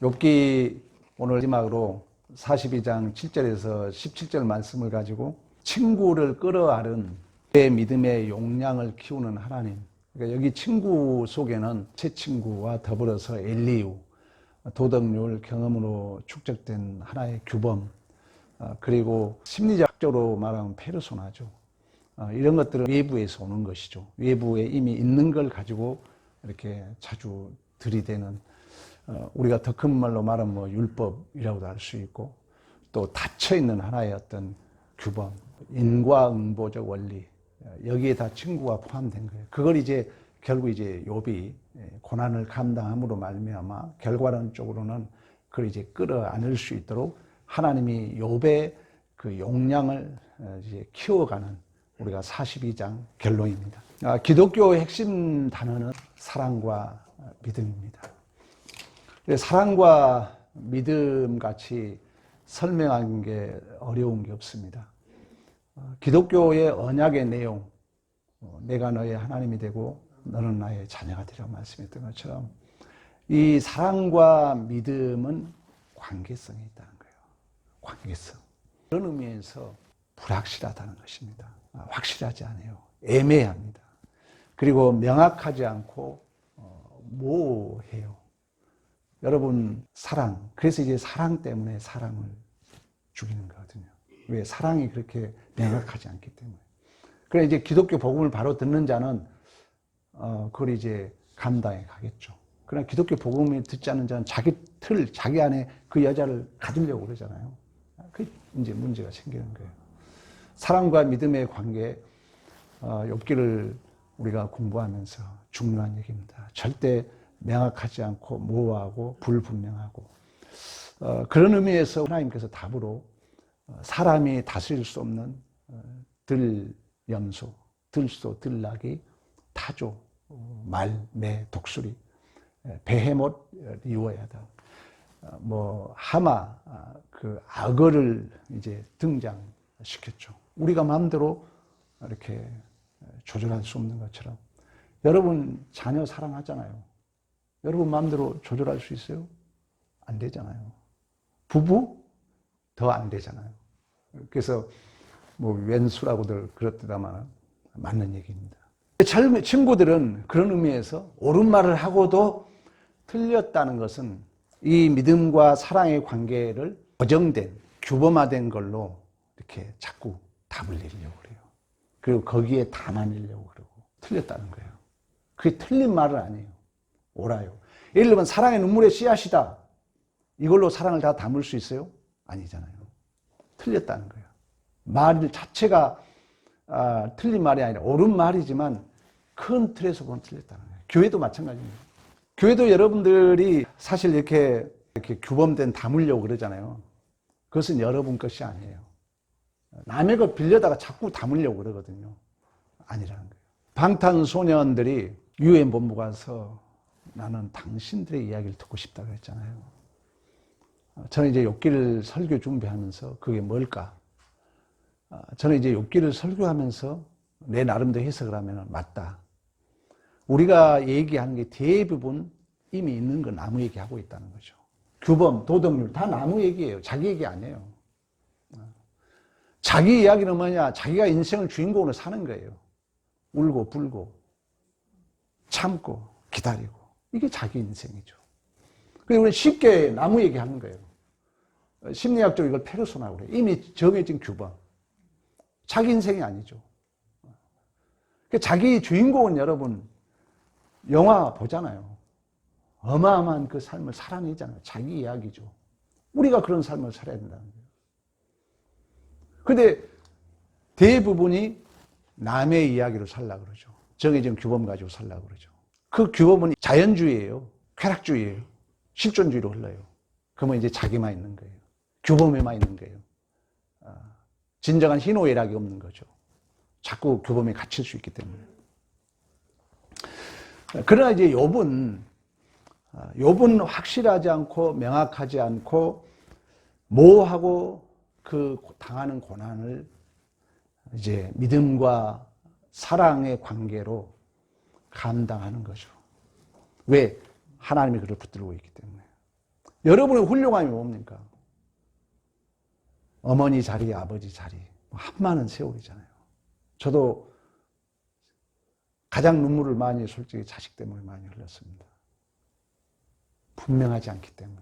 욥기 오늘 마지막으로 42장 7절에서 17절 말씀을 가지고 친구를 끌어안은 내 믿음의 용량을 키우는 하나님. 그러니까 여기 친구 속에는 새 친구와 더불어서 엘리우, 도덕률, 경험으로 축적된 하나의 규범, 그리고 심리학적으로 말하면 페르소나죠. 이런 것들은 외부에서 오는 것이죠. 외부에 이미 있는 걸 가지고 이렇게 자주 들이대는, 우리가 더 큰 말로 말하면 뭐 율법이라고도 할 수 있고, 또 닫혀있는 하나의 어떤 규범, 인과응보적 원리, 여기에 다 친구가 포함된 거예요. 그걸 이제 결국 이제 욥이 고난을 감당함으로 말미암아 결과론적으로는 그걸 이제 끌어안을 수 있도록 하나님이 욥의 그 용량을 이제 키워가는 우리가 42장 결론입니다. 기독교의 핵심 단어는 사랑과 믿음입니다. 사랑과 믿음 같이 설명하는 게 어려운 게 없습니다. 기독교의 언약의 내용, 내가 너의 하나님이 되고 너는 나의 자녀가 되라고 말씀했던 것처럼 이 사랑과 믿음은 관계성이 있다는 거예요. 관계성. 그런 의미에서 불확실하다는 것입니다. 확실하지 않아요. 애매합니다. 그리고 명확하지 않고 모호해요. 여러분, 사랑. 그래서 이제 사랑 때문에 사랑을 죽이는 거거든요. 왜? 사랑이 그렇게 명확하지 않기 때문에. 그래 이제 기독교 복음을 바로 듣는 자는 그걸 이제 감당해 가겠죠. 그러나 기독교 복음을 듣지 않는 자는 자기 틀, 자기 안에 그 여자를 가두려고 그러잖아요. 그 이제 문제가 생기는 거예요. 사랑과 믿음의 관계, 욥기를 우리가 공부하면서 중요한 얘기입니다. 절대 명확하지 않고 모호하고 불분명하고, 그런 의미에서 하나님께서 답으로 사람이 다스릴 수 없는 들염소, 들소, 들나귀, 타조, 말, 매, 독수리, 베헤못, 리워야다, 뭐 하마, 그 악어를 이제 등장시켰죠. 우리가 마음대로 이렇게 조절할 수 없는 것처럼. 여러분 자녀 사랑하잖아요. 여러분 마음대로 조절할 수 있어요? 안 되잖아요. 부부? 더 안 되잖아요. 그래서 뭐 왼수라고들 그렇다만 맞는 얘기입니다. 젊은 친구들은 그런 의미에서 옳은 말을 하고도 틀렸다는 것은 이 믿음과 사랑의 관계를 고정된, 규범화된 걸로 이렇게 자꾸 답을 내리려고 그래요. 그리고 거기에 담아내려고 그러고 틀렸다는 거예요. 그게 틀린 말은 아니에요. 옳아요. 예를 들면 사랑의 눈물의 씨앗이다. 이걸로 사랑을 다 담을 수 있어요? 아니잖아요. 틀렸다는 거예요. 말 자체가 틀린 말이 아니라 옳은 말이지만 큰 틀에서 보면 틀렸다는 거예요. 교회도 마찬가지입니다. 교회도 여러분들이 사실 이렇게 규범된 담으려고 그러잖아요. 그것은 여러분 것이 아니에요. 남의 것 빌려다가 자꾸 담으려고 그러거든요. 아니라는 거예요. 방탄소년들이 유엔 본부 가서 나는 당신들의 이야기를 듣고 싶다고 했잖아요. 저는 이제 욥기를 설교 준비하면서 그게 뭘까? 저는 이제 욥기를 설교하면서 내 나름대로 해석을 하면 맞다. 우리가 얘기하는 게 대부분 이미 있는 거 나무 얘기하고 있다는 거죠. 규범, 도덕률 다 나무 얘기예요. 자기 얘기 아니에요. 자기 이야기는 뭐냐? 자기가 인생을 주인공으로 사는 거예요. 울고 불고 참고 기다리고 이게 자기 인생이죠. 그리고 우리는 쉽게 나무 얘기하는 거예요. 심리학적으로 이걸 페르소나라고 그래요. 이미 정해진 규범. 자기 인생이 아니죠. 자기 주인공은 여러분 영화 보잖아요. 어마어마한 그 삶을 살아내잖아요. 자기 이야기죠. 우리가 그런 삶을 살아야 된다는 거예요. 그런데 대부분이 남의 이야기로 살려고 그러죠. 정해진 규범 가지고 살려고 그러죠. 그 규범은 자연주의예요. 쾌락주의예요. 실존주의로 흘러요. 그러면 이제 자기만 있는 거예요. 규범에만 있는 거예요. 진정한 희노애락이 없는 거죠. 자꾸 규범에 갇힐 수 있기 때문에. 그러나 이제 욥은 확실하지 않고 명확하지 않고 모호하고 그 당하는 고난을 이제 믿음과 사랑의 관계로 감당하는 거죠. 왜? 하나님이 그를 붙들고 있기 때문에. 여러분의 훌륭함이 뭡니까? 어머니 자리, 아버지 자리, 한많은 세월이잖아요. 저도 가장 눈물을 많이 솔직히 자식 때문에 많이 흘렸습니다. 분명하지 않기 때문에.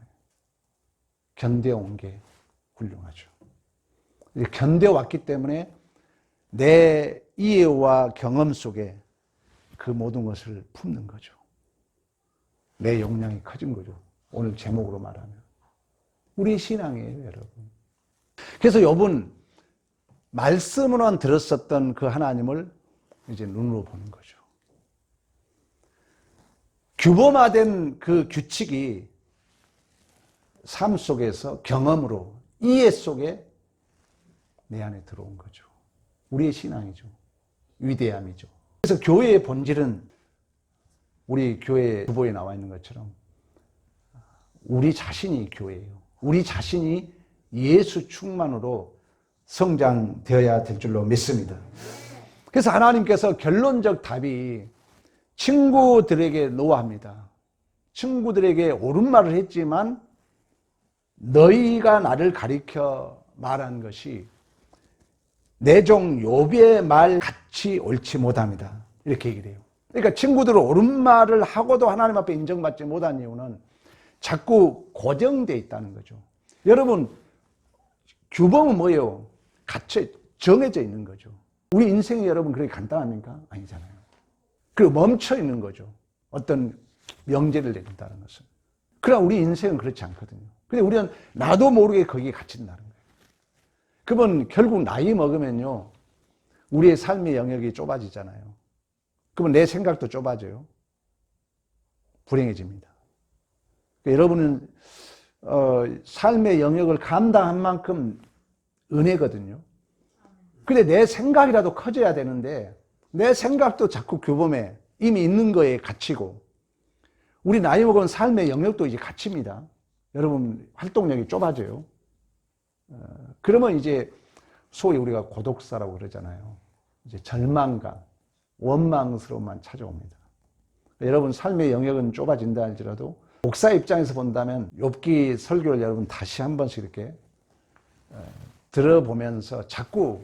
견뎌온 게 훌륭하죠. 견뎌왔기 때문에 내 이해와 경험 속에 그 모든 것을 품는 거죠. 내 역량이 커진 거죠. 오늘 제목으로 말하면. 우리 신앙이에요, 여러분. 그래서 욥은 말씀으로만 들었었던 그 하나님을 이제 눈으로 보는 거죠. 규범화된 그 규칙이 삶 속에서 경험으로, 이해 속에 내 안에 들어온 거죠. 우리의 신앙이죠. 위대함이죠. 그래서 교회의 본질은 우리 교회 주보에 나와 있는 것처럼 우리 자신이 교회예요. 우리 자신이 예수 충만으로 성장되어야 될 줄로 믿습니다. 그래서 하나님께서 결론적 답이 친구들에게 노하합니다. 친구들에게 옳은 말을 했지만 너희가 나를 가리켜 말한 것이 내 종 욥의 말 같이 옳지 못합니다. 이렇게 얘기를 해요. 그러니까 친구들은 옳은 말을 하고도 하나님 앞에 인정받지 못한 이유는 자꾸 고정되어 있다는 거죠. 여러분, 규범은 뭐예요? 갇혀 정해져 있는 거죠. 우리 인생이 여러분 그렇게 간단합니까? 아니잖아요. 그리고 멈춰 있는 거죠. 어떤 명제를 내린다는 것은. 그러나 우리 인생은 그렇지 않거든요. 근데 우리는 나도 모르게 거기에 갇힌다는 거예요. 그러면 결국 나이 먹으면요, 우리의 삶의 영역이 좁아지잖아요. 그러면 내 생각도 좁아져요. 불행해집니다. 그러니까 여러분은 삶의 영역을 감당한 만큼 은혜거든요. 근데 내 생각이라도 커져야 되는데 내 생각도 자꾸 규범에 이미 있는 거에 갇히고, 우리 나이 먹은 삶의 영역도 이제 갇힙니다. 여러분 활동력이 좁아져요. 그러면 이제 소위 우리가 고독사라고 그러잖아요. 이제 절망감, 원망스러움만 찾아옵니다. 여러분 삶의 영역은 좁아진다 할지라도 목사 입장에서 본다면 욥기 설교를 여러분 다시 한 번씩 이렇게 들어보면서 자꾸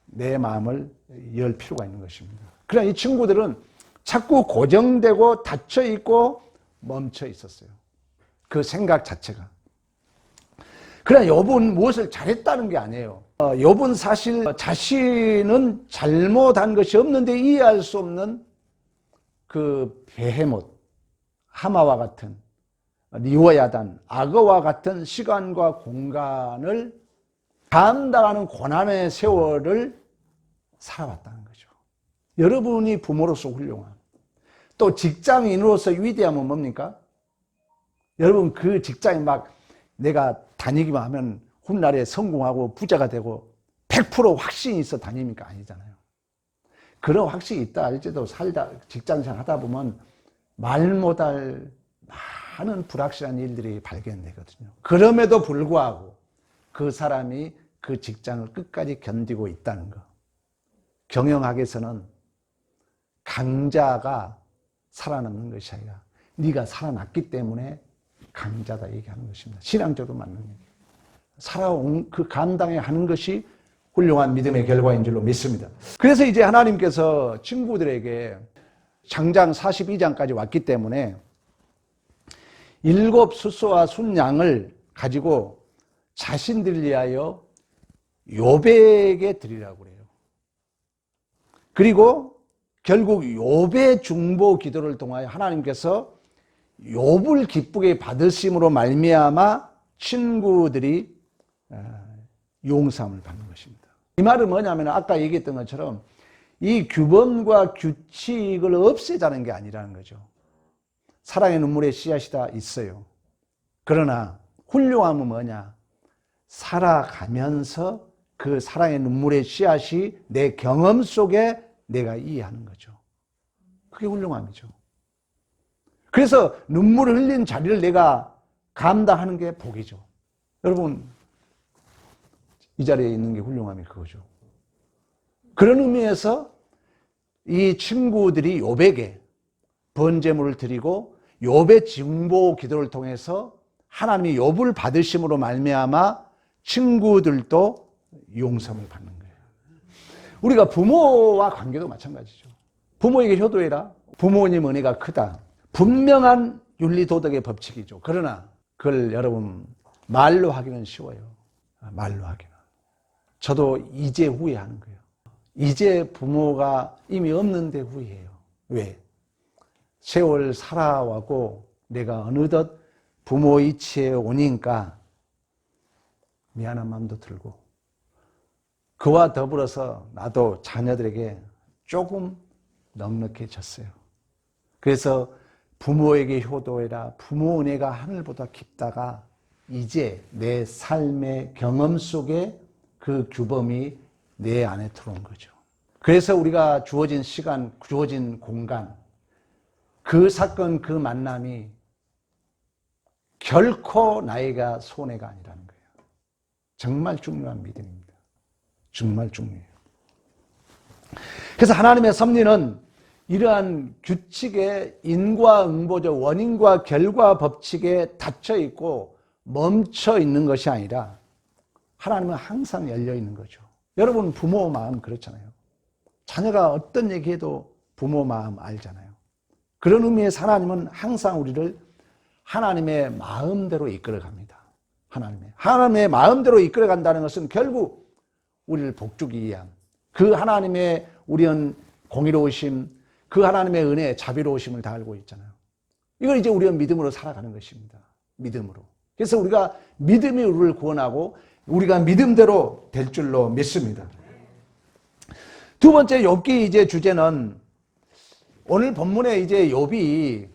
내 마음을 열 필요가 있는 것입니다. 그러나 이 친구들은 자꾸 고정되고 닫혀있고 멈춰 있었어요. 그 생각 자체가. 그러나 욥은 무엇을 잘했다는 게 아니에요. 욥은 사실 자신은 잘못한 것이 없는데 이해할 수 없는 그 베헤못, 하마와 같은, 리워야단, 악어와 같은 시간과 공간을 감당하는 고난의 세월을 살아왔다는 거죠. 여러분이 부모로서 훌륭함, 또 직장인으로서 위대함은 뭡니까? 여러분 그 직장에 막 내가 다니기만 하면 훗날에 성공하고 부자가 되고 100% 확신이 있어 다닙니까? 아니잖아요. 그런 확신이 있다 할지라도 살다 직장생활 하다 보면 말 못할 많은 불확실한 일들이 발견되거든요. 그럼에도 불구하고 그 사람이 그 직장을 끝까지 견디고 있다는 거. 경영학에서는 강자가 살아남는 것이 아니라 네가 살아났기 때문에 강자다 얘기하는 것입니다. 신앙적으로 맞는 얘기. 살아온 그 감당해 하는 것이 훌륭한 믿음의 결과인 줄로 믿습니다. 그래서 이제 하나님께서 친구들에게 장장 42장까지 왔기 때문에 7 숫소와 순양을 가지고 자신들을 위하여 욥에게 드리라고 그래요. 그리고 결국 욥의 중보 기도를 통하여 하나님께서 욥을 기쁘게 받으심으로 말미암아 친구들이 용서함을 받는 것입니다. 이 말은 뭐냐면 아까 얘기했던 것처럼 이 규범과 규칙을 없애자는 게 아니라는 거죠. 사랑의 눈물의 씨앗이 다 있어요. 그러나 훌륭함은 뭐냐? 살아가면서 그 사랑의 눈물의 씨앗이 내 경험 속에 내가 이해하는 거죠. 그게 훌륭함이죠. 그래서 눈물을 흘린 자리를 내가 감당하는 게 복이죠. 여러분, 이 자리에 있는 게 훌륭함이 그거죠. 그런 의미에서 이 친구들이 욥에게 번제물을 드리고 욥의 중보 기도를 통해서 하나님이 욥을 받으심으로 말미암아 친구들도 용서를 받는 거예요. 우리가 부모와 관계도 마찬가지죠. 부모에게 효도해라. 부모님 은혜가 크다. 분명한 윤리도덕의 법칙이죠. 그러나 그걸 여러분 말로 하기는 쉬워요. 말로 하기는. 저도 이제 후회하는 거예요. 이제 부모가 이미 없는데 후회해요. 왜? 세월 살아와고 내가 어느덧 부모 이치에 오니까 미안한 마음도 들고, 그와 더불어서 나도 자녀들에게 조금 넉넉해졌어요. 그래서 부모에게 효도해라. 부모 은혜가 하늘보다 깊다가 이제 내 삶의 경험 속에 그 규범이 내 안에 들어온 거죠. 그래서 우리가 주어진 시간, 주어진 공간, 그 사건, 그 만남이 결코 나이가 손해가 아니라는 거예요. 정말 중요한 믿음입니다. 정말 중요해요. 그래서 하나님의 섭리는 이러한 규칙의 인과응보적 원인과 결과 법칙에 닫혀 있고 멈춰 있는 것이 아니라 하나님은 항상 열려 있는 거죠. 여러분 부모 마음 그렇잖아요. 자녀가 어떤 얘기해도 부모 마음 알잖아요. 그런 의미에서 하나님은 항상 우리를 하나님의 마음대로 이끌어갑니다. 하나님의 마음대로 이끌어간다는 것은 결국 우리를 복주기 위한 그 하나님의 우리는 공의로우심, 그 하나님의 은혜, 자비로우심을 다 알고 있잖아요. 이걸 이제 우리가 믿음으로 살아가는 것입니다. 믿음으로. 그래서 우리가 믿음이 우리를 구원하고 우리가 믿음대로 될 줄로 믿습니다. 두 번째 욥기 이제 주제는 오늘 본문에 이제 욥이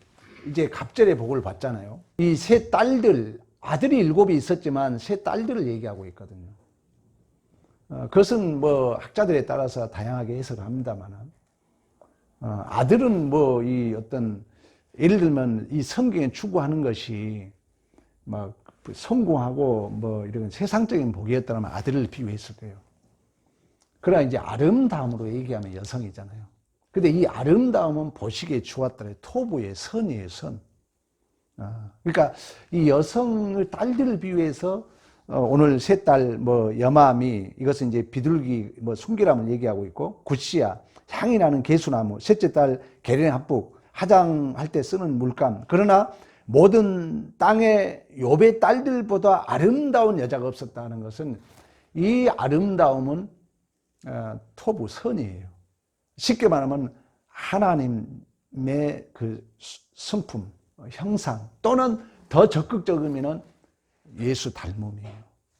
이제 갑절의 복을 받잖아요. 이 세 딸들, 아들이 7이 있었지만 세 딸들을 얘기하고 있거든요. 그것은 뭐 학자들에 따라서 다양하게 해석을 합니다만, 아들은 뭐 이 어떤 예를 들면 이 성경에 추구하는 것이 막 성공하고 뭐 이런 세상적인 복이었다면 아들을 비유했을 거예요. 그러나 이제 아름다움으로 얘기하면 여성이잖아요. 근데 이 아름다움은 보시기에 좋았더래. 토부의 선이에요, 선. 그러니까 이 여성을 딸들을 비유해서 오늘 세 딸 뭐 여마미, 이것은 이제 비둘기 뭐 순기람을 얘기하고 있고, 굿시야 향이 나는 개수나무, 셋째 딸 게레네 합북 화장할 때 쓰는 물감. 그러나 모든 땅의 욥의 딸들보다 아름다운 여자가 없었다는 것은 이 아름다움은 토부 선이에요. 쉽게 말하면 하나님의 그 성품, 형상, 또는 더 적극적 의미는 예수 닮음이에요.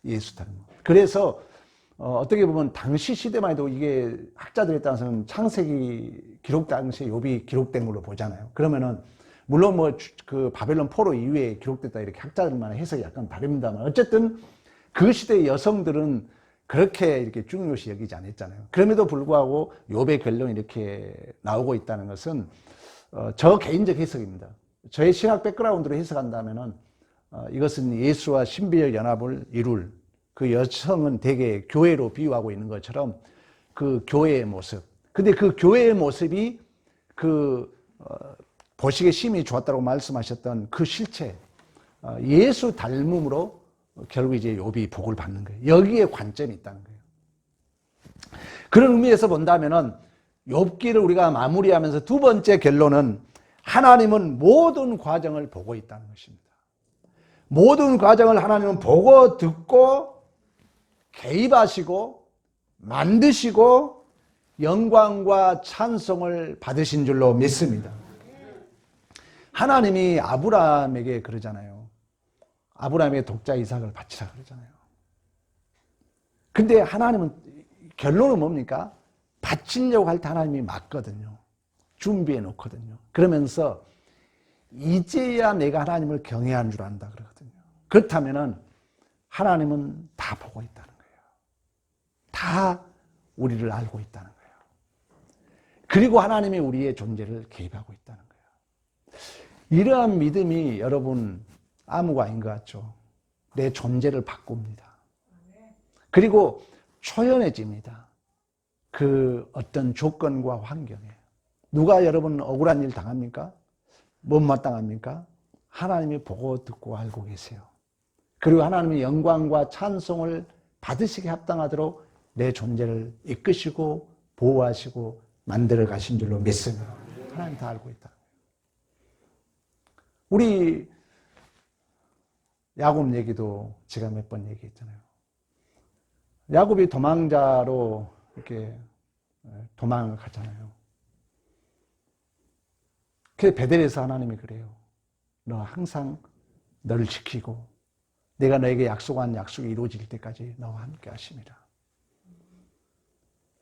예수 닮음. 그래서 어떻게 보면 당시 시대만 해도 이게 학자들에 따라서는 창세기 기록 당시에 욥이 기록된 걸로 보잖아요. 그러면은 물론 뭐 그 바벨론 포로 이후에 기록됐다 이렇게 학자들만의 해석이 약간 다릅니다만, 어쨌든 그 시대의 여성들은 그렇게 이렇게 중요시 여기지 않았잖아요. 그럼에도 불구하고 욥의 결론이 이렇게 나오고 있다는 것은 저 개인적 해석입니다. 저의 신학 백그라운드로 해석한다면은 이것은 예수와 신비의 연합을 이룰 그 여성은 대개 교회로 비유하고 있는 것처럼 그 교회의 모습. 근데 그 교회의 모습이 보시기에 심히 좋았다고 말씀하셨던 그 실체, 예수 닮음으로 결국 이제 욥이 복을 받는 거예요. 여기에 관점이 있다는 거예요. 그런 의미에서 본다면은 욥기를 우리가 마무리하면서 두 번째 결론은 하나님은 모든 과정을 보고 있다는 것입니다. 모든 과정을 하나님은 보고 듣고 개입하시고 만드시고 영광과 찬송을 받으신 줄로 믿습니다. 하나님이 아브라함에게 그러잖아요. 아브라함의 독자 이삭을 바치라 그러잖아요. 근데 하나님은 결론은 뭡니까? 바치려고 할 때 하나님이 맞거든요. 준비해 놓거든요. 그러면서 이제야 내가 하나님을 경외하는 줄 안다 그러거든요. 그렇다면은 하나님은 다 보고 있다는 거예요. 다 우리를 알고 있다는 거예요. 그리고 하나님이 우리의 존재를 개입하고 있다는 거예요. 이러한 믿음이 여러분 아무가 아닌 것 같죠. 내 존재를 바꿉니다. 그리고 초연해집니다. 그 어떤 조건과 환경에. 누가 여러분 억울한 일 당합니까? 못마땅합니까? 하나님이 보고 듣고 알고 계세요. 그리고 하나님의 영광과 찬송을 받으시게 합당하도록 내 존재를 이끄시고 보호하시고 만들어 가신 줄로 믿습니다. 하나님 다 알고 있다. 우리 야곱 얘기도 제가 몇 번 얘기했잖아요. 야곱이 도망자로 이렇게 도망을 가잖아요. 그래서 베델에서 하나님이 그래요. 너 항상 너를 지키고 내가 너에게 약속한 약속이 이루어질 때까지 너와 함께 하심이라.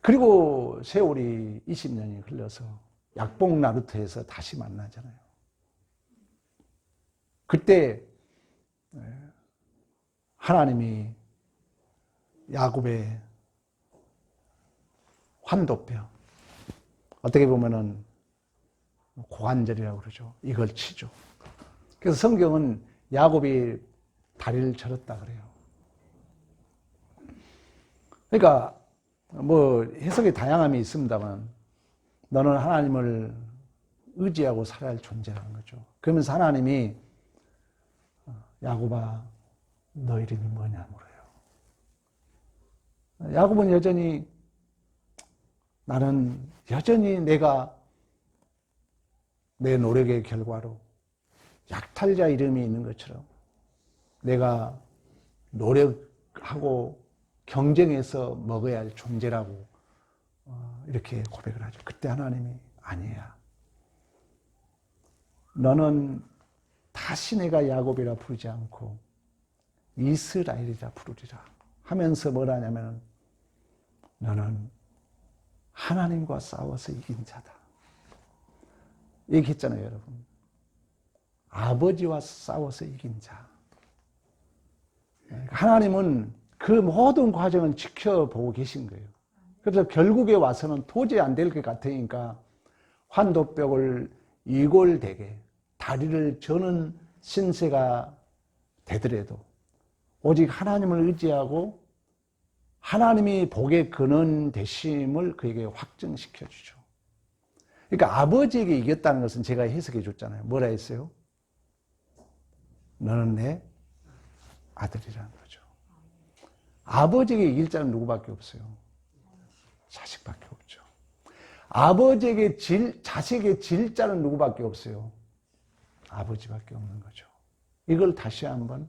그리고 세월이 20년이 흘러서 약복 나루터에서 다시 만나잖아요. 그때 하나님이 야곱의 환도뼈, 어떻게 보면은 고관절이라고 그러죠. 이걸 치죠. 그래서 성경은 야곱이 다리를 절었다 그래요. 그러니까 뭐 해석의 다양함이 있습니다만 너는 하나님을 의지하고 살아야 할 존재라는 거죠. 그러면서 하나님이 야곱아 너 이름이 뭐냐 물어요. 야곱은 여전히 나는 여전히 내가 내 노력의 결과로 약탈자 이름이 있는 것처럼 내가 노력하고 경쟁해서 먹어야 할 존재라고 이렇게 고백을 하죠. 그때 하나님이 아니야. 너는 다시 내가 야곱이라 부르지 않고 이스라엘이라 부르리라 하면서 뭐라 하냐면 너는 하나님과 싸워서 이긴 자다. 얘기했잖아요, 여러분. 아버지와 싸워서 이긴 자. 하나님은 그 모든 과정을 지켜보고 계신 거예요. 그래서 결국에 와서는 도저히 안 될 것 같으니까 환도뼈를 이골되게 다리를 저는 신세가 되더라도 오직 하나님을 의지하고 하나님이 복의 근원 되심을 그에게 확증시켜 주죠. 그러니까 아버지에게 이겼다는 것은 제가 해석해 줬잖아요. 뭐라 했어요? 너는 내 아들이라는 거죠. 아버지에게 이길 자는 누구밖에 없어요? 자식밖에 없죠. 아버지에게 자식에게 질 자는 누구밖에 없어요? 아버지밖에 없는 거죠. 이걸 다시 한번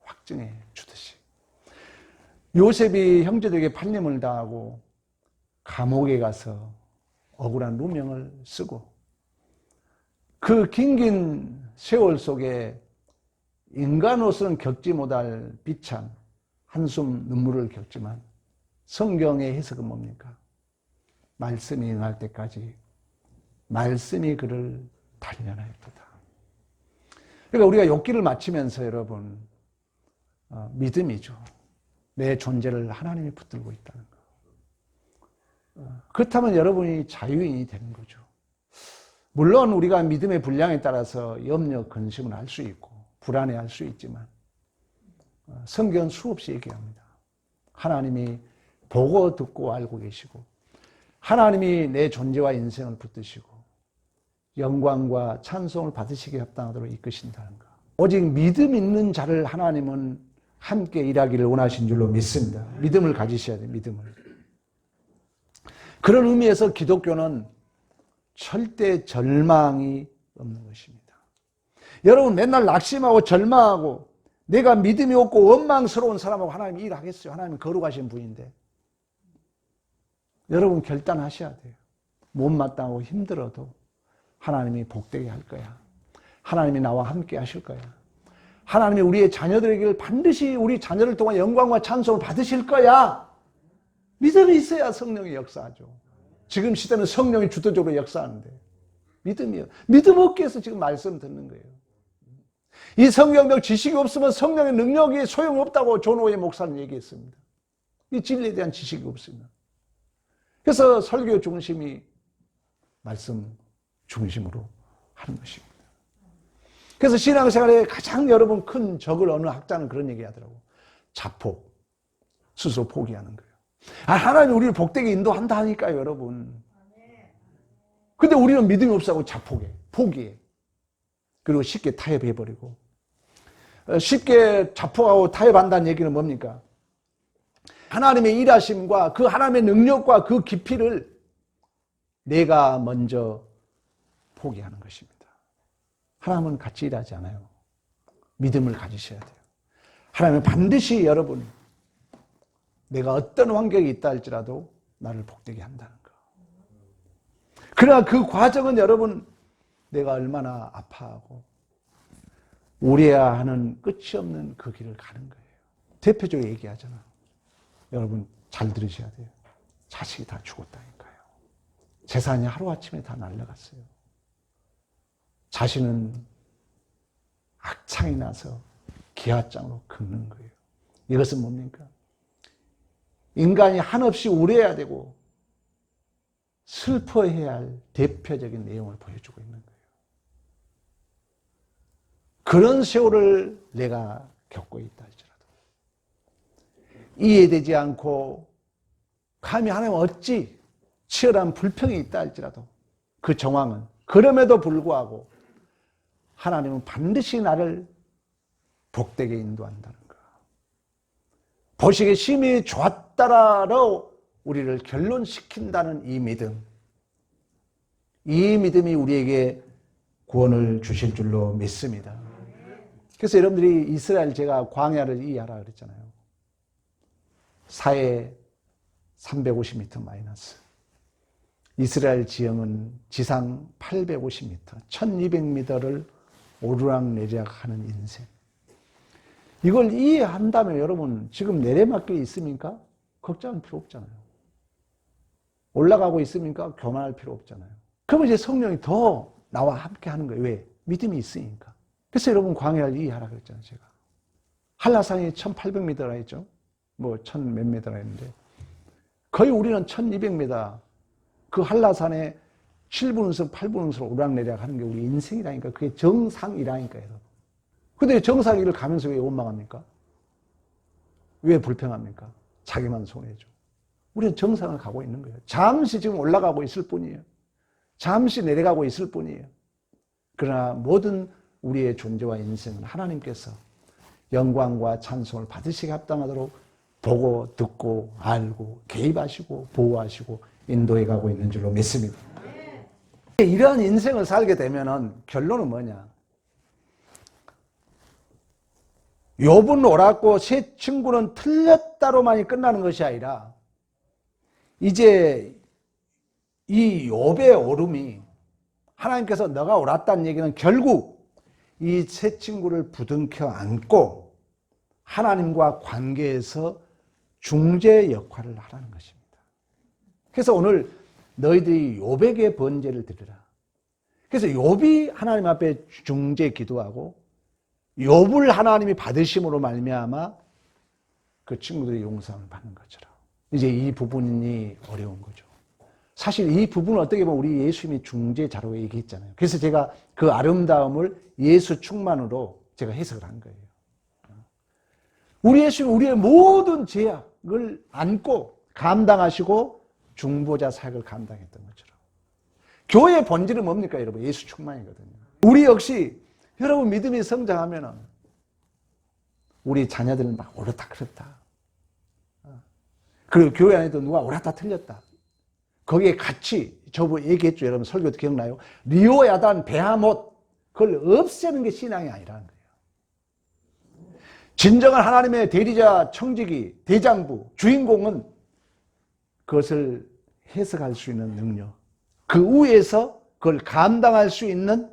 확증해 주듯이. 요셉이 형제들에게 팔림을 당하고 감옥에 가서 억울한 누명을 쓰고 그 긴긴 세월 속에 인간으로서는 겪지 못할 비참, 한숨, 눈물을 겪지만 성경의 해석은 뭡니까? 말씀이 응할 때까지 말씀이 그를 단련하였도다. 그러니까 우리가 욥기를 마치면서 여러분 믿음이죠. 내 존재를 하나님이 붙들고 있다는 거. 그렇다면 여러분이 자유인이 되는 거죠. 물론 우리가 믿음의 분량에 따라서 염려, 근심을 할 수 있고 불안해할 수 있지만 성경은 수없이 얘기합니다. 하나님이 보고 듣고 알고 계시고 하나님이 내 존재와 인생을 붙드시고 영광과 찬송을 받으시기에 합당하도록 이끄신다는 것. 오직 믿음 있는 자를 하나님은 함께 일하기를 원하신 줄로 믿습니다. 믿음을 가지셔야 돼요. 믿음을. 그런 의미에서 기독교는 절대 절망이 없는 것입니다. 여러분 맨날 낙심하고 절망하고 내가 믿음이 없고 원망스러운 사람하고 하나님이 일하겠어요. 하나님은 거룩하신 분인데. 여러분 결단하셔야 돼요. 못마땅하고 힘들어도 하나님이 복되게 할 거야. 하나님이 나와 함께 하실 거야. 하나님이 우리의 자녀들에게 반드시 우리 자녀를 통한 영광과 찬송을 받으실 거야. 믿음이 있어야 성령이 역사하죠. 지금 시대는 성령이 주도적으로 역사하는데 믿음이요. 믿음 없게 해서 지금 말씀 듣는 거예요. 이 성경적 지식이 없으면 성령의 능력이 소용없다고 존 오웨이 목사는 얘기했습니다. 이 진리에 대한 지식이 없으면. 그래서 설교 중심이 말씀 중심으로 하는 것입니다. 그래서 신앙생활에 가장 여러분 큰 적을 어느 학자는 그런 얘기 하더라고. 자폭. 스스로 포기하는 거예요. 하나님이 우리를 복되게 인도한다 하니까요, 여러분. 근데 우리는 믿음이 없어하고 자폭해. 포기해. 그리고 쉽게 타협해버리고, 쉽게 자폭하고 타협한다는 얘기는 뭡니까? 하나님의 일하심과 그 하나님의 능력과 그 깊이를 내가 먼저 포기하는 것입니다. 하나님은 같이 일하지 않아요. 믿음을 가지셔야 돼요. 하나님은 반드시 여러분, 내가 어떤 환경에 있다 할지라도 나를 복되게 한다는 거. 그러나 그 과정은 여러분, 내가 얼마나 아파하고 우려야 하는 끝이 없는 그 길을 가는 거예요. 대표적으로 얘기하잖아. 여러분 잘 들으셔야 돼요. 자식이 다 죽었다니까요. 재산이 하루아침에 다 날라갔어요. 자신은 악창이 나서 기아장으로 긁는 거예요. 이것은 뭡니까? 인간이 한없이 우려해야 되고 슬퍼해야 할 대표적인 내용을 보여주고 있는 거예요. 그런 세월을 내가 겪고 있다 할지라도 이해되지 않고 감히 하나님 어찌 치열한 불평이 있다 할지라도 그 정황은 그럼에도 불구하고 하나님은 반드시 나를 복되게 인도한다는 거. 보시기에 심히 좋았다라로 우리를 결론시킨다는 이 믿음. 이 믿음이 우리에게 구원을 주실 줄로 믿습니다. 그래서 여러분들이 이스라엘 제가 광야를 이해하라 그랬잖아요. 사해 350m 마이너스. 이스라엘 지형은 지상 850m, 1200m를 오르락내리락하는 인생. 이걸 이해한다면 여러분 지금 내리막길에 있습니까? 걱정할 필요 없잖아요. 올라가고 있습니까? 교만할 필요 없잖아요. 그러면 이제 성령이 더 나와 함께 하는 거예요. 왜? 믿음이 있으니까. 그래서 여러분 광야를 이해하라 그랬잖아요. 제가. 한라산이 1800m라 했죠. 뭐 1000몇 미터라 했는데 거의 우리는 1200m 그 한라산에 7분음선 8분음선 오락내리락 하는 게 우리 인생이라니까. 그게 정상이라니까 여러분. 근데 정상 일을 가면서 왜 원망합니까? 왜 불평합니까? 자기만 손해죠. 우리는 정상을 가고 있는 거예요. 잠시 지금 올라가고 있을 뿐이에요. 잠시 내려가고 있을 뿐이에요. 그러나 모든 우리의 존재와 인생은 하나님께서 영광과 찬송을 받으시게 합당하도록 보고 듣고 알고 개입하시고 보호하시고 인도해 가고 있는 줄로 믿습니다. 이러한 인생을 살게 되면 결론은 뭐냐? 욥은 옳았고 세 친구는 틀렸다로만이 끝나는 것이 아니라 이제 이 욥의 옳음이 하나님께서 너가 옳았다는 얘기는 결국 이 세 친구를 부둥켜 안고 하나님과 관계에서 중재 역할을 하라는 것입니다. 그래서 오늘 너희들이 욥에게 번제를 드리라. 그래서 욥이 하나님 앞에 중재 기도하고 욥을 하나님이 받으심으로 말미암아 그 친구들이 용서를 받는 것처럼 이제 이 부분이 어려운 거죠. 사실 이 부분은 어떻게 보면 우리 예수님이 중재자로 얘기했잖아요. 그래서 제가 그 아름다움을 예수 충만으로 제가 해석을 한 거예요. 우리 예수님은 우리의 모든 죄악을 안고 감당하시고 중보자 사역을 감당했던 것처럼 교회의 본질은 뭡니까 여러분? 예수 충만이거든요. 우리 역시 여러분 믿음이 성장하면은 우리 자녀들은 막 옳았다 그랬다. 그리고 교회 안에도 누가 옳았다 틀렸다. 거기에 같이 저번 얘기했죠. 여러분 설교도 기억나요? 리오야단 베하못 그걸 없애는 게 신앙이 아니라는 거예요. 진정한 하나님의 대리자 청지기 대장부 주인공은 그것을 해석할 수 있는 능력 그 위에서 그걸 감당할 수 있는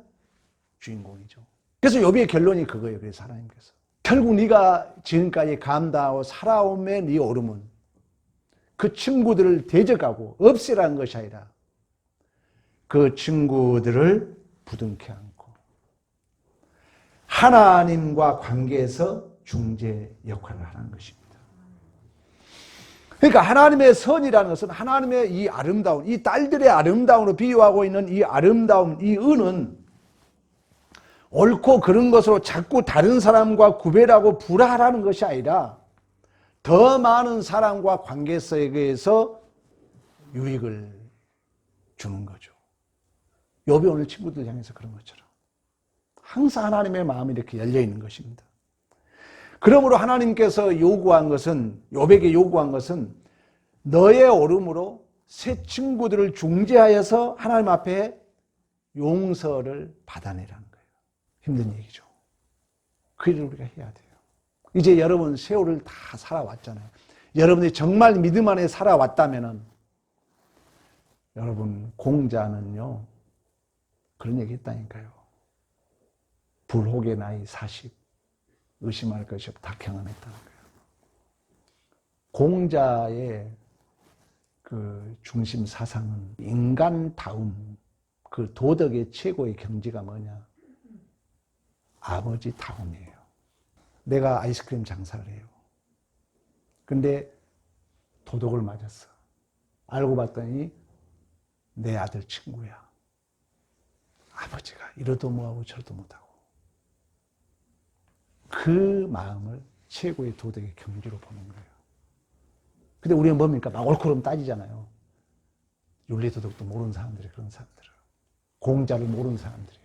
주인공이죠. 그래서 욥의 결론이 그거예요. 그래서 하나님께서 결국 네가 지금까지 감당하고 살아옴의 네 오름은 그 친구들을 대적하고 없애라는 것이 아니라 그 친구들을 부둥켜 안고 하나님과 관계에서 중재 역할을 하는 것입니다. 그러니까 하나님의 선이라는 것은 하나님의 이 아름다움, 이 딸들의 아름다움으로 비유하고 있는 이 아름다움, 이 은은 옳고 그런 것으로 자꾸 다른 사람과 구별하고 불화하라는 것이 아니라 더 많은 사람과 관계 속에서 유익을 주는 거죠. 욥이 오늘 친구들 향해서 그런 것처럼 항상 하나님의 마음이 이렇게 열려 있는 것입니다. 그러므로 하나님께서 요구한 것은, 욥에게 요구한 것은 너의 오름으로 새 친구들을 중재하여서 하나님 앞에 용서를 받아내라는 거예요. 힘든 얘기죠. 그 일을 우리가 해야 돼요. 이제 여러분 세월을 다 살아왔잖아요. 여러분이 정말 믿음 안에 살아왔다면은 여러분 공자는요 그런 얘기 했다니까요. 불혹의 나이 40 의심할 것이 없다 경험했다는 거예요. 공자의 그 중심 사상은 인간다움, 그 도덕의 최고의 경지가 뭐냐? 아버지 다움이에요. 내가 아이스크림 장사를 해요. 근데 도둑을 맞았어. 알고 봤더니 내 아들 친구야. 아버지가 이러도 뭐하고 저러도 못하고. 그 마음을 최고의 도덕의 경지로 보는 거예요. 근데 우리는 뭡니까? 막 옳고름 따지잖아요. 윤리도덕도 모르는 사람들이 그런 사람들은. 공자를 모르는 사람들이에요.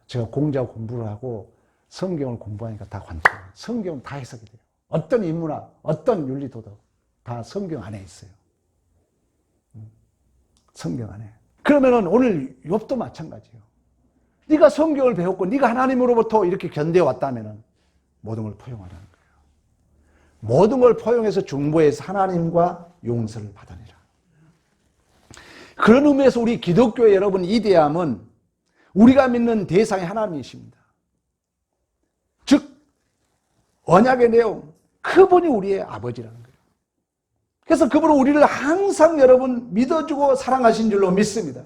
제가 공자 공부를 하고 성경을 공부하니까 다 관통해요. 성경은 다 해석이 돼요. 어떤 인문학, 어떤 윤리도덕 다 성경 안에 있어요. 성경 안에. 그러면은 오늘 욥도 마찬가지예요. 네가 성경을 배웠고 네가 하나님으로부터 이렇게 견뎌왔다면은 모든 걸 포용하라는 거예요. 모든 걸 포용해서 중보해서 하나님과 용서를 받아내라. 그런 의미에서 우리 기독교의 여러분 이대함은 우리가 믿는 대상이 하나님이십니다. 즉 언약의 내용, 그분이 우리의 아버지라는 거예요. 그래서 그분은 우리를 항상 여러분 믿어주고 사랑하신 줄로 믿습니다.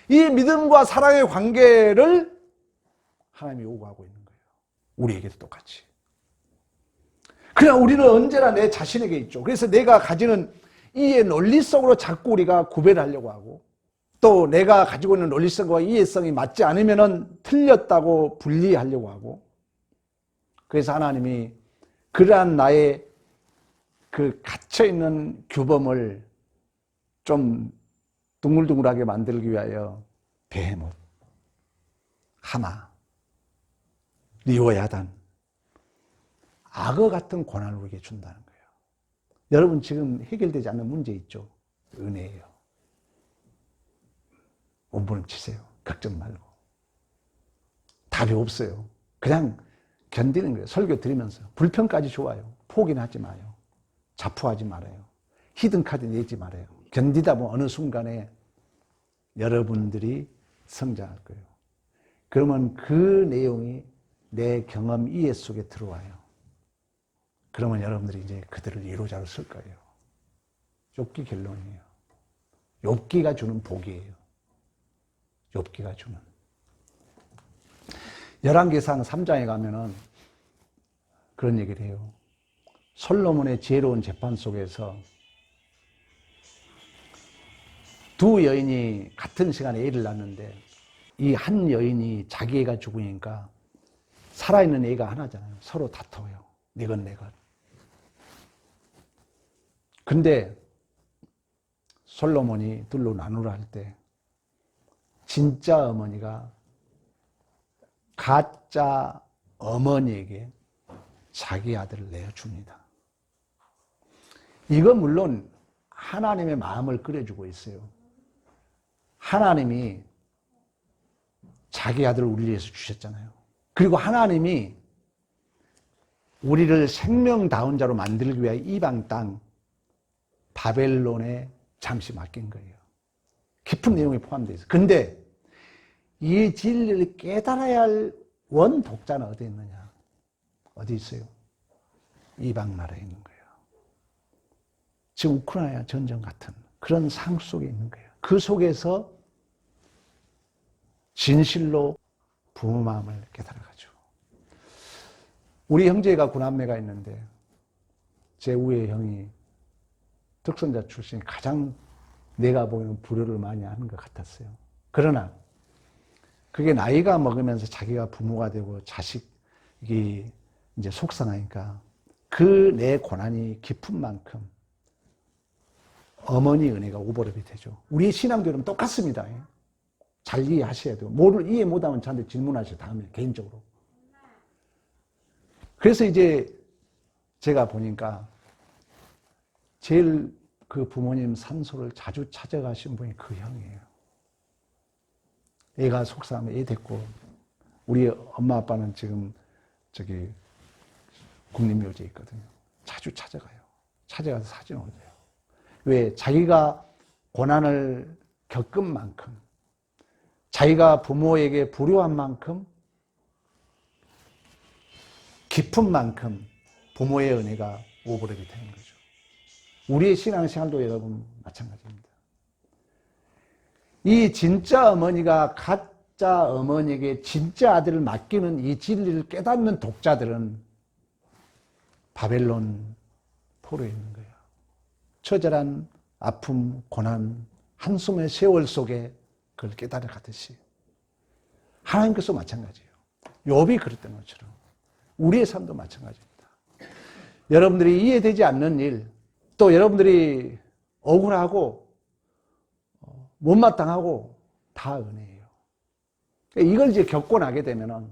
이 믿음과 사랑의 관계를 하나님이 요구하고 있는 거예요. 우리에게도 똑같이. 그냥 우리는 언제나 내 자신에게 있죠. 그래서 내가 가지는 이의 논리성으로 자꾸 우리가 구별하려고 하고 또 내가 가지고 있는 논리성과 이해성이 맞지 않으면 틀렸다고 분리하려고 하고 그래서 하나님이 그러한 나의 그 갇혀있는 규범을 좀 둥글둥글하게 만들기 위하여 베헤못, 하마, 리오야단, 악어 같은 고난을 우리에게 준다는 거예요. 여러분 지금 해결되지 않는 문제 있죠? 은혜예요. 몸부림치세요. 걱정 말고. 답이 없어요. 그냥 견디는 거예요. 설교 들으면서. 불평까지 좋아요. 포기는 하지 마요. 자포하지 말아요. 히든카드 내지 말아요. 견디다 보면 어느 순간에 여러분들이 성장할 거예요. 그러면 그 내용이 내 경험 이해 속에 들어와요. 그러면 여러분들이 이제 그들을 이로자로 쓸 거예요. 욥기 결론이에요. 욥기가 주는 복이에요. 욥기가 주는. 열왕기상 3장에 가면은 그런 얘기를 해요. 솔로몬의 지혜로운 재판 속에서 두 여인이 같은 시간에 애를 낳는데 이 한 여인이 자기 애가 죽으니까 살아있는 애가 하나잖아요. 서로 다퉈요. 네 것, 내 것. 근데 솔로몬이 둘로 나누라 할 때 진짜 어머니가 가짜 어머니에게 자기 아들을 내어줍니다. 이건 물론 하나님의 마음을 끓여주고 있어요. 하나님이 자기 아들을 우리를 위해서 주셨잖아요. 그리고 하나님이 우리를 생명다운 자로 만들기 위하여 이방 땅 바벨론에 잠시 맡긴 거예요. 깊은 내용이 포함되어 있어요. 근데 이 진리를 깨달아야 할 원독자는 어디 있느냐? 어디 있어요? 이방 나라에 있는 거예요. 지금 우크라이나 전쟁 같은 그런 상황 속에 있는 거예요. 그 속에서 진실로 부모 마음을 깨달아가죠. 우리 형제가 구남매가 있는데 제 우애 형이 특선자 출신이 가장 내가 보기에는 불효를 많이 하는 것 같았어요. 그러나 그게 나이가 먹으면서 자기가 부모가 되고 자식이 이제 속상하니까 그 내 고난이 깊은 만큼 어머니 은혜가 오버랩이 되죠. 우리의 신앙들은 똑같습니다. 잘 이해하셔야 돼요. 뭐를 이해 못하면 저한테 질문하세요. 다음에 개인적으로. 그래서 이제 제가 보니까 제일 그 부모님 산소를 자주 찾아가신 분이 그 형이에요. 애가 속상하면 애 됐고, 우리 엄마 아빠는 지금 저기 국립묘지에 있거든요. 자주 찾아가요. 찾아가서 사진을 올려요. 왜? 자기가 고난을 겪은 만큼, 자기가 부모에게 불효한 만큼, 깊은 만큼 부모의 은혜가 오버랩이 되는 거죠. 우리의 신앙생활도 여러분 마찬가지입니다. 이 진짜 어머니가 가짜 어머니에게 진짜 아들을 맡기는 이 진리를 깨닫는 독자들은 바벨론 포로에 있는 거예요. 처절한 아픔, 고난, 한숨의 세월 속에 그걸 깨달아가듯이 하나님께서 마찬가지예요. 욥이 그랬던 것처럼 우리의 삶도 마찬가지입니다. 여러분들이 이해되지 않는 일, 또 여러분들이 억울하고 못마땅하고 다 은혜예요. 이걸 이제 겪고 나게 되면은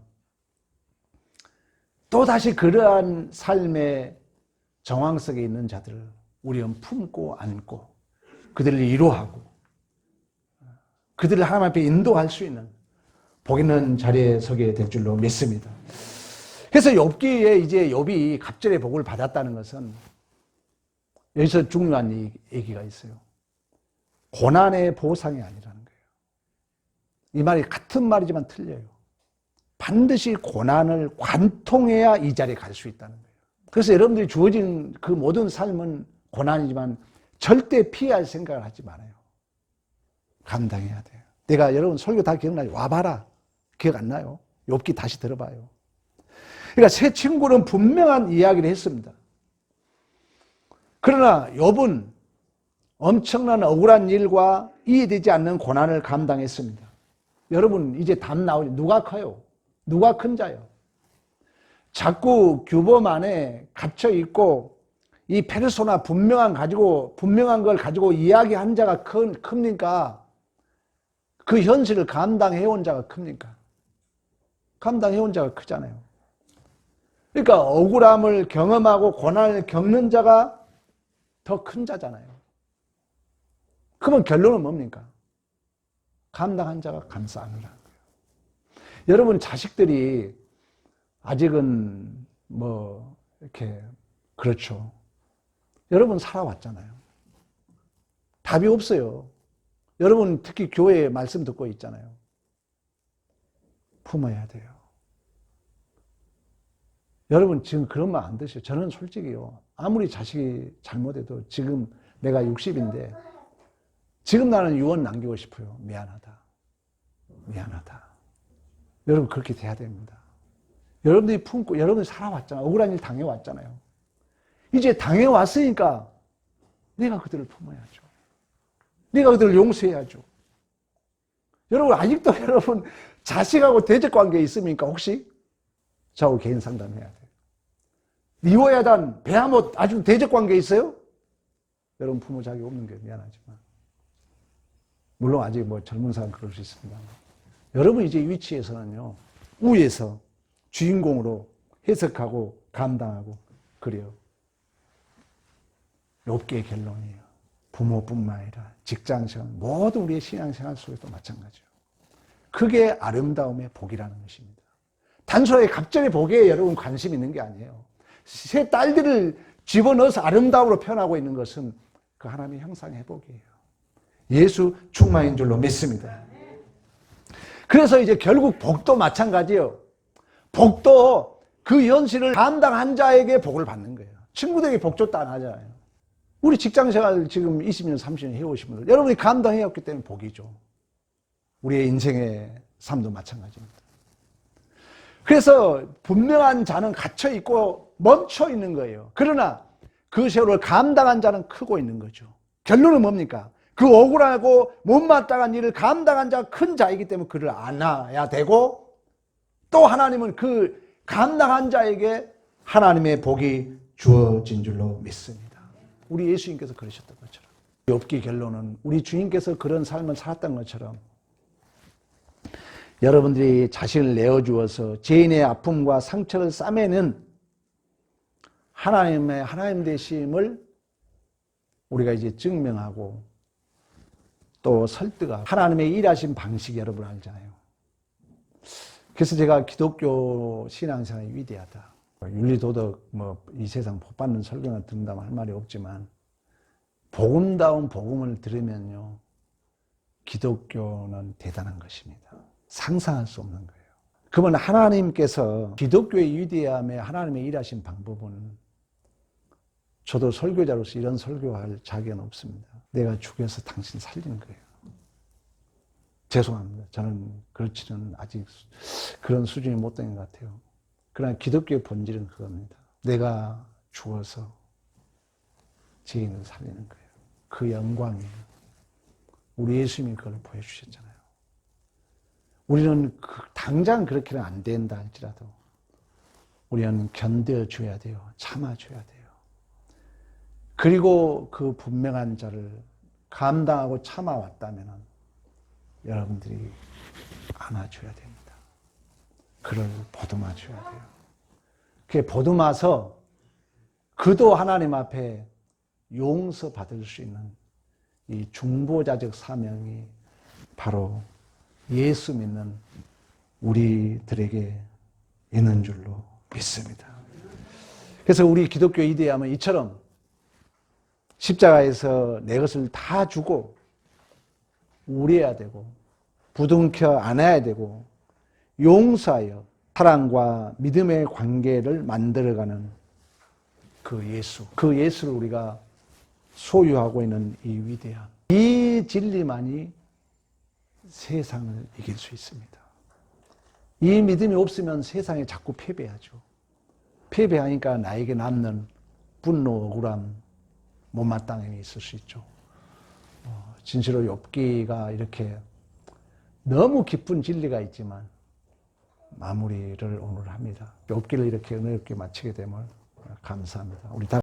또다시 그러한 삶의 정황 속에 있는 자들을 우리는 품고 안고 그들을 위로하고 그들을 하나님 앞에 인도할 수 있는 복 있는 자리에 서게 될 줄로 믿습니다. 그래서 욥기에 이제 욥이 갑절의 복을 받았다는 것은 여기서 중요한 얘기가 있어요. 고난의 보상이 아니라는 거예요. 이 말이 같은 말이지만 틀려요. 반드시 고난을 관통해야 이 자리에 갈 수 있다는 거예요. 그래서 여러분들이 주어진 그 모든 삶은 고난이지만 절대 피할 생각을 하지 말아요. 감당해야 돼요. 내가 여러분 설교 다 기억나죠? 와봐라. 기억 안 나요? 욥기 다시 들어봐요. 그러니까 세 친구는 분명한 이야기를 했습니다. 그러나 욥은 엄청난 억울한 일과 이해되지 않는 고난을 감당했습니다. 여러분 이제 답 나오죠. 누가 커요? 누가 큰 자요? 자꾸 규범 안에 갇혀 있고 이 페르소나 분명한 걸 가지고 이야기한 자가 큽니까? 그 현실을 감당해온 자가 큽니까? 감당해온 자가 크잖아요. 그러니까 억울함을 경험하고 고난을 겪는 자가 더 큰 자잖아요. 그러면 결론은 뭡니까? 감당한 자가 감싸 안으라는 거예요. 여러분 자식들이 아직은 뭐 이렇게 그렇죠. 여러분 살아왔잖아요. 답이 없어요. 여러분 특히 교회 말씀 듣고 있잖아요. 품어야 돼요. 여러분 지금 그런 말 안 드세요. 저는 솔직히요. 아무리 자식이 잘못해도 지금 내가 60인데 지금 나는 유언 남기고 싶어요. 미안하다. 미안하다. 여러분 그렇게 돼야 됩니다. 여러분들이 품고 여러분이 살아왔잖아요. 억울한 일 당해왔잖아요. 이제 당해왔으니까 내가 그들을 품어야죠. 내가 그들을 용서해야죠. 여러분 아직도 여러분 자식하고 대적관계에 있습니까 혹시? 저하고 개인 상담해야 돼요. 리워야단, 베아못 아주 대적관계에 있어요? 여러분 부모 자격이 없는 게 미안하지만 물론 아직 뭐 젊은 사람 그럴 수 있습니다. 여러분 이제 위치에서는요 위에서 주인공으로 해석하고 감당하고 그래요. 욥기의 결론이에요. 부모뿐만 아니라 직장생활 모든 우리의 신앙생활 속에도 마찬가지예요. 그게 아름다움의 복이라는 것입니다. 단순하게 갑절의 복에 여러분 관심 있는 게 아니에요. 새 딸들을 집어넣어서 아름다움으로 표현하고 있는 것은 그 하나님의 형상의 회복이에요. 예수 충만인 줄로 믿습니다. 그래서 이제 결국 복도 마찬가지예요. 복도 그 현실을 감당한 자에게 복을 받는 거예요. 친구들에게 복 줬다 안 하잖아요. 우리 직장생활 지금 20년, 30년 해오신 분들 여러분이 감당해왔기 때문에 복이죠. 우리의 인생의 삶도 마찬가지입니다. 그래서 분명한 자는 갇혀있고 멈춰있는 거예요. 그러나 그 세월을 감당한 자는 크고 있는 거죠. 결론은 뭡니까? 그 억울하고 못마땅한 일을 감당한 자가 큰 자이기 때문에 그를 안아야 되고 또 하나님은 그 감당한 자에게 하나님의 복이 주어진 줄로 믿습니다. 우리 예수님께서 그러셨던 것처럼 욥기 결론은 우리 주님께서 그런 삶을 살았던 것처럼 여러분들이 자신을 내어주어서 죄인의 아픔과 상처를 싸매는 하나님 되심을 우리가 이제 증명하고 또 설득하고 하나님의 일하신 방식이 여러분 알잖아요. 그래서 제가 기독교 신앙생활이 위대하다. 윤리도덕 이 세상 복받는 설교나 듣는다면 할 말이 없지만 복음다운 복음을 들으면요. 기독교는 대단한 것입니다. 상상할 수 없는 거예요. 그러면 하나님께서 기독교의 위대함에 하나님의 일하신 방법은 저도 설교자로서 이런 설교할 자격은 없습니다. 내가 죽여서 당신 살린 거예요. 죄송합니다. 저는 그렇지는 아직 그런 수준이 못 된 것 같아요. 그러나 기독교의 본질은 그겁니다. 내가 죽어서 죄인을 살리는 거예요. 그 영광이에요. 우리 예수님이 그걸 보여주셨잖아요. 우리는 당장 그렇게는 안 된다 할지라도 우리는 견뎌줘야 돼요. 참아줘야 돼요. 그리고 그 분명한 자를 감당하고 참아왔다면 여러분들이 안아줘야 됩니다. 그를 보듬어줘야 돼요. 그게 보듬어서 그도 하나님 앞에 용서받을 수 있는 이 중보자적 사명이 바로 예수 믿는 우리들에게 있는 줄로 믿습니다. 그래서 우리 기독교 이대함은 이처럼 십자가에서 내 것을 다 주고 우려야 되고 부둥켜 안아야 되고 용서하여 사랑과 믿음의 관계를 만들어가는 그 예수를 우리가 소유하고 있는 이 위대함, 이 진리만이 세상을 이길 수 있습니다. 이 믿음이 없으면 세상에 자꾸 패배하죠. 패배하니까 나에게 남는 분노, 억울함, 못마땅함이 있을 수 있죠. 진실로 욥기가 이렇게 너무 깊은 진리가 있지만 마무리를 오늘 합니다. 욥기를 이렇게 은혜롭게 마치게 됨을 감사합니다. 우리 다